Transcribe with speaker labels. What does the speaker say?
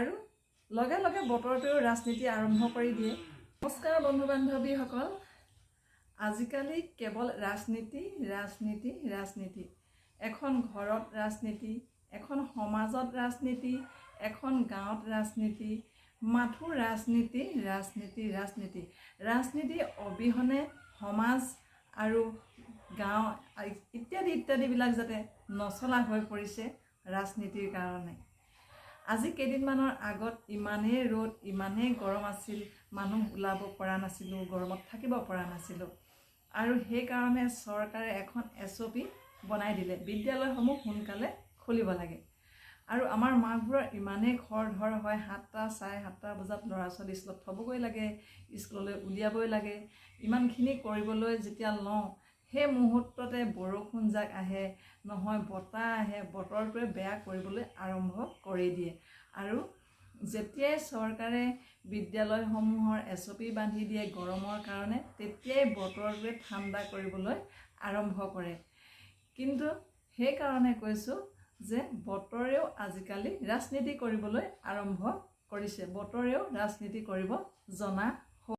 Speaker 1: আৰু লগে লগে বতৰটোও ৰাজনীতি আৰম্ভ কৰি দিয়ে। নমস্কাৰ বন্ধু বান্ধৱীসকল, আজিকালি কেৱল ৰাজনীতি ৰাজনীতি ৰাজনীতি। এখন ঘৰত ৰাজনীতি, এখন সমাজত ৰাজনীতি, এখন গাঁৱত ৰাজনীতি, মাথো ৰাজনীতি ৰাজনীতি ৰাজনীতি। ৰাজনীতি অবিহনে সমাজ আৰু গাঁও ইত্যাদি ইত্যাদিবিলাক যাতে নচলা হৈ পৰিছে ৰাজনীতিৰ কাৰণে। আজি কেইদিনমানৰ আগত ইমানেই ৰ'দ, ইমানেই গৰম আছিল, মানুহ ওলাব পৰা নাছিলোঁ, গৰমত থাকিব পৰা নাছিলোঁ। আৰু সেইকাৰণে চৰকাৰে এখন SOP বনাই দিলে, বিদ্যালয়সমূহ সোনকালে খুলিব লাগে। আৰু আমাৰ মাকবোৰৰ ইমানেই খৰধৰ হয়, 7টা চাৰে 7টা বজাত ল'ৰা ছোৱালী স্কুলত থ'বগৈ লাগে, স্কুললৈ উলিয়াবই লাগে। ইমানখিনি কৰিবলৈ যেতিয়া লওঁ, সেই মুহূৰ্ততে বৰষুণ জাক আহে, নহয় বতাহ আহে, বতৰটোৱে বেয়া কৰিবলৈ আৰম্ভ কৰি দিয়ে। আৰু যেতিয়াই চৰকাৰে বিদ্যালয়সমূহৰ SOP বান্ধি দিয়ে গৰমৰ কাৰণে, তেতিয়াই বতৰটোৱে ঠাণ্ডা কৰিবলৈ আৰম্ভ কৰে। কিন্তু সেইকাৰণে কৈছোঁ যে বতৰেও আজিকালি ৰাজনীতি কৰিবলৈ আৰম্ভ কৰিছে, বতৰেও ৰাজনীতি কৰিব জনা